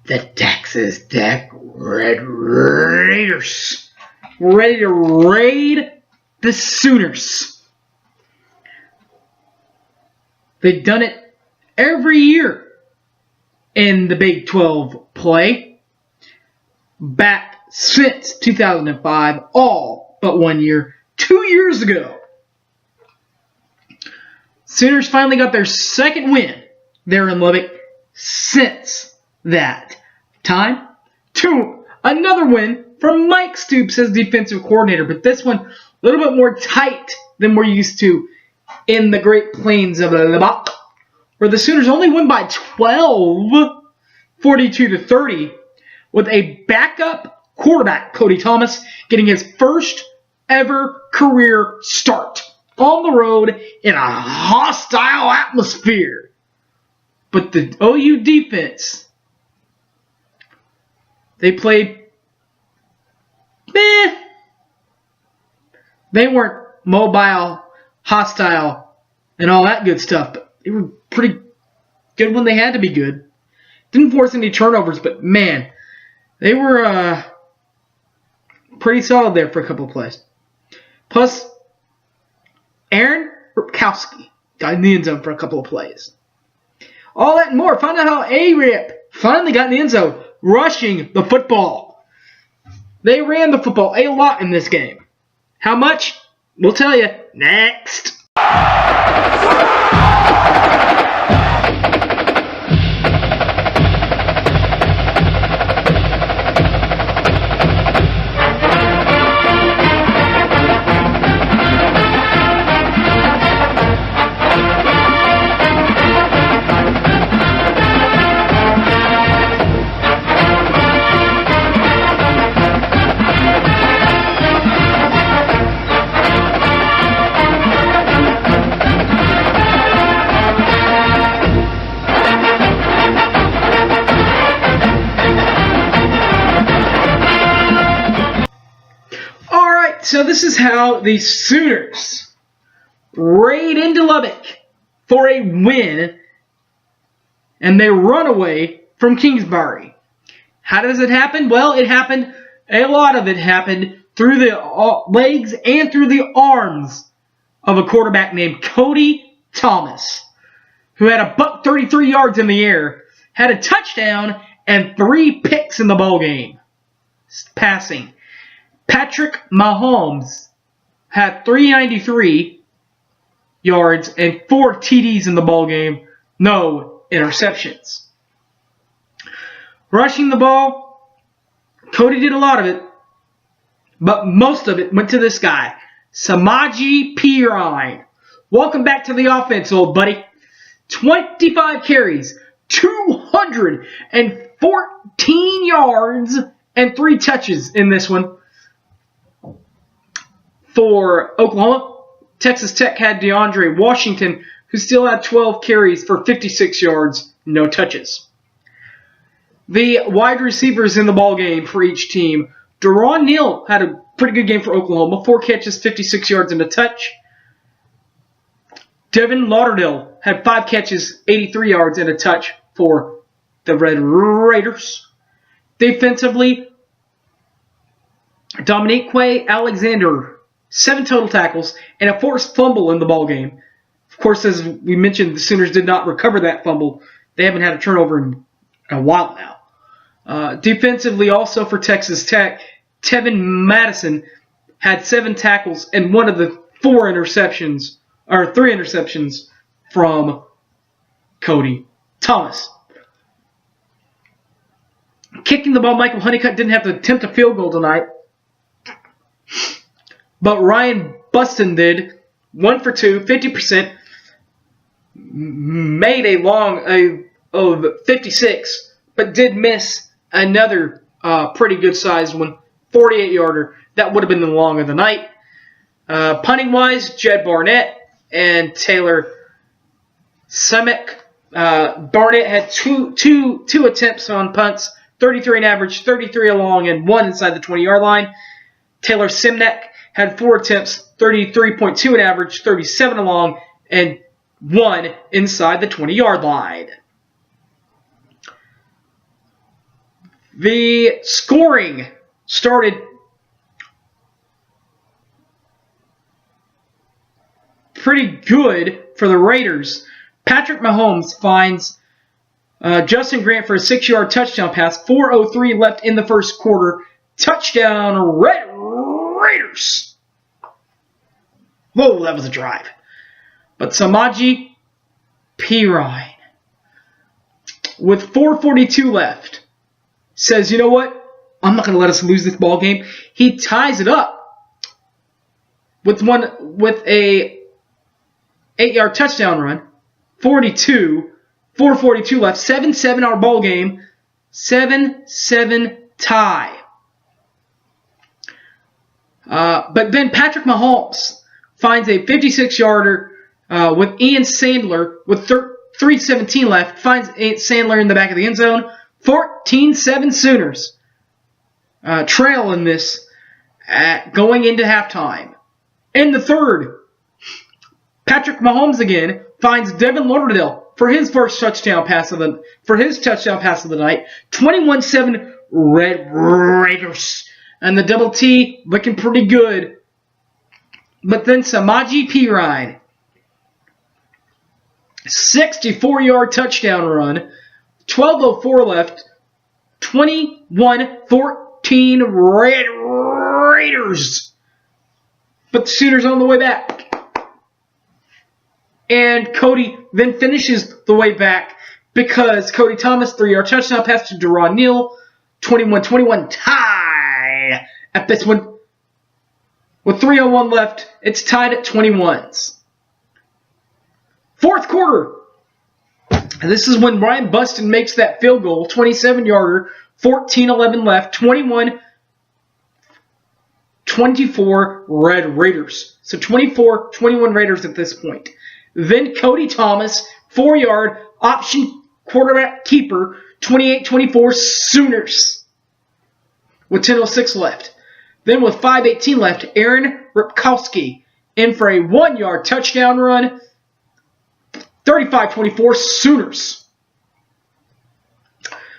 the Texas Tech Red Raiders. Ready to raid the Sooners. They've done it every year in the Big 12 play. Back since 2005, all but 1 year, 2 years ago. Sooners finally got their second win there in Lubbock since that time. Another win from Mike Stoops as defensive coordinator, but this one a little bit more tight than we're used to in the Great Plains of Lubbock, where the Sooners only win by 12, 42-30, with a backup quarterback, Cody Thomas, getting his first ever career start on the road in a hostile atmosphere. But the OU defense, they played meh. They weren't mobile, hostile, and all that good stuff, but they were pretty good when they had to be good. Didn't force any turnovers, but man, they were pretty solid there for a couple of plays. Plus, Aaron Ripkowski got in the end zone for a couple of plays. All that and more. Find out how A-Rip finally got in the end zone rushing the football. They ran the football a lot in this game. How much? We'll tell you next. So this is how the Sooners raid into Lubbock for a win, and they run away from Kingsbury. How does it happen? Well, a lot of it happened through the legs and through the arms of a quarterback named Cody Thomas, who had a buck 33 yards in the air, had a touchdown, and 3 picks in the ball game. Passing. Patrick Mahomes had 393 yards and 4 TDs in the ball game. No interceptions. Rushing the ball, Cody did a lot of it, but most of it went to this guy, Samaje Perine. Welcome back to the offense, old buddy. 25 carries, 214 yards, and 3 touches in this one. For Oklahoma, Texas Tech had DeAndre Washington, who still had 12 carries for 56 yards, no touches. The wide receivers in the ball game for each team, Deron Neal had a pretty good game for Oklahoma, 4 catches, 56 yards, and a touch. Devin Lauderdale had 5 catches, 83 yards, and a touch for the Red Raiders. Defensively, Dominique Alexander, 7 total tackles, and a forced fumble in the ball game. Of course, as we mentioned, the Sooners did not recover that fumble. They haven't had a turnover in a while now. Defensively, also for Texas Tech, Tevin Madison had 7 tackles and one of the 3 interceptions from Cody Thomas. Kicking the ball, Michael Honeycutt didn't have to attempt a field goal tonight, but Ryan Buston did. 1 for 2, 50%. Made a long of 56, but did miss another pretty good sized one, 48-yarder. That would have been the long of the night. Punting wise, Jed Barnett and Taylor Semek. Barnett had two attempts on punts, 33 in average, 33 along, and 1 inside the 20-yard line. Taylor Simnek had 4 attempts, 33.2 in average, 37 along, and 1 inside the 20-yard line. The scoring started pretty good for the Raiders. Patrick Mahomes finds Justin Grant for a 6-yard touchdown pass. 4:03 left in the first quarter. Touchdown, Red Raiders. Whoa, that was a drive. But Samaje Perine, with 4:42 left, says, you know what? I'm not going to let us lose this ball game. He ties it up with a 8-yard touchdown run. 4:42 left. 7-7 our ball game. 7-7 tie. But then Patrick Mahomes finds a 56-yarder with Ian Sandler with 3:17 left. Finds Sandler in the back of the end zone. 14-7 Sooners. Trail in this going into halftime. In the third, Patrick Mahomes again finds Devin Lauderdale for his touchdown pass of the night. 21-7 Red Raiders. And the double T looking pretty good. But then Samaje Perine, 64-yard touchdown run. 12:04 left. 21-14 Red Raiders. But the Sooners on the way back. And Cody then finishes the way back because Cody Thomas, 3-yard touchdown pass to Deron Neal. 21-21 tie at this one. With 3:01 left, it's tied at 21s. Fourth quarter. And this is when Ryan Buston makes that field goal, 27-yarder, 14:11 left, 21-24 Red Raiders. So 24-21 Raiders at this point. Then Cody Thomas, 4-yard option quarterback keeper, 28-24 Sooners. With 10:06 left. Then with 5:18 left, Aaron Ripkowski in for a 1-yard touchdown run. 35-24 Sooners.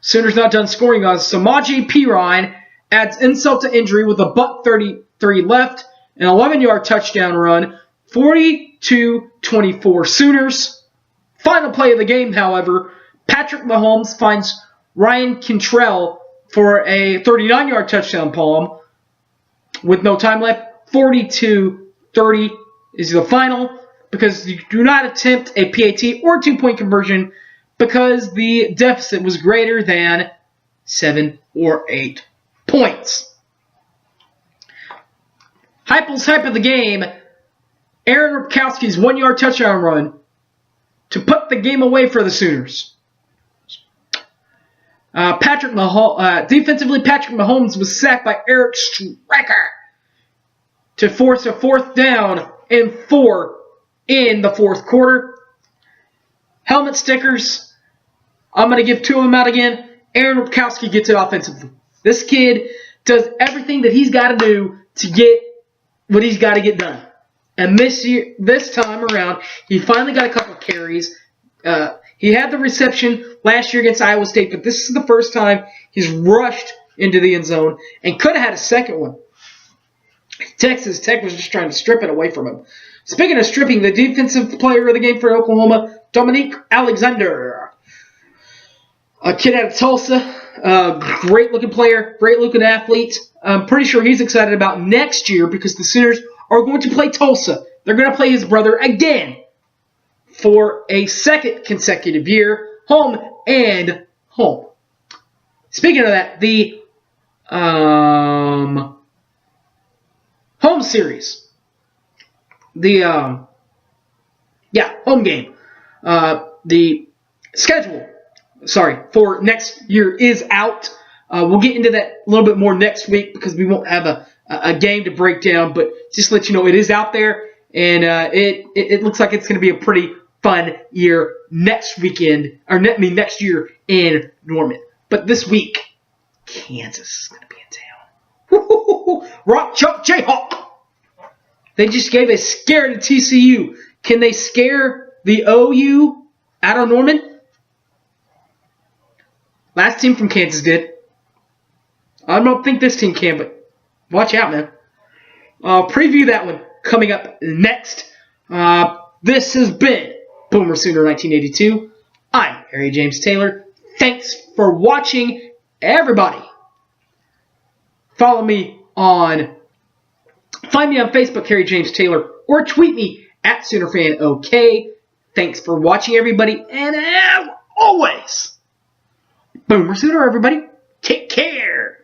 Sooners not done scoring on Samaje Perine adds insult to injury with a .33 left. An 11-yard touchdown run. 42-24 Sooners. Final play of the game, however, Patrick Mahomes finds Ryan Cantrell for a 39-yard touchdown palm with no time left. 42-30 is the final because you do not attempt a PAT or 2-point conversion because the deficit was greater than 7 or 8 points. Heupel's hype of the game, Aaron Ripkowski's 1-yard touchdown run to put the game away for the Sooners. Defensively, Patrick Mahomes was sacked by Eric Strecker to force a 4th down and 4 in the fourth quarter. Helmet stickers, I'm going to give 2 of them out again. Aaron Ripkowski gets it offensively. This kid does everything that he's got to do to get what he's got to get done. And this time around, he finally got a couple of carries. He had the reception last year against Iowa State, but this is the first time he's rushed into the end zone and could have had a second one. Texas Tech was just trying to strip it away from him. Speaking of stripping, the defensive player of the game for Oklahoma, Dominique Alexander. A kid out of Tulsa. Great-looking player, great-looking athlete. I'm pretty sure he's excited about next year because the Sooners are going to play Tulsa. They're going to play his brother again for a second consecutive year, home and home. Speaking of that, the home series, home game, the schedule, for next year is out. We'll get into that a little bit more next week because we won't have a game to break down, but just to let you know, it is out there, and it looks like it's going to be a pretty fun year next year in Norman. But this week, Kansas is going to be in town. Rock Chalk Jayhawk. They just gave a scare to TCU. Can they scare the OU out of Norman? Last team from Kansas did. I don't think this team can, but watch out, man. Preview that one coming up next. This has been Boomer Sooner 1982. I'm Harry James Taylor. Thanks for watching, everybody. Find me on Facebook, Harry James Taylor, or tweet me at SoonerFanOK. Thanks for watching, everybody, and as always, Boomer Sooner, everybody. Take care.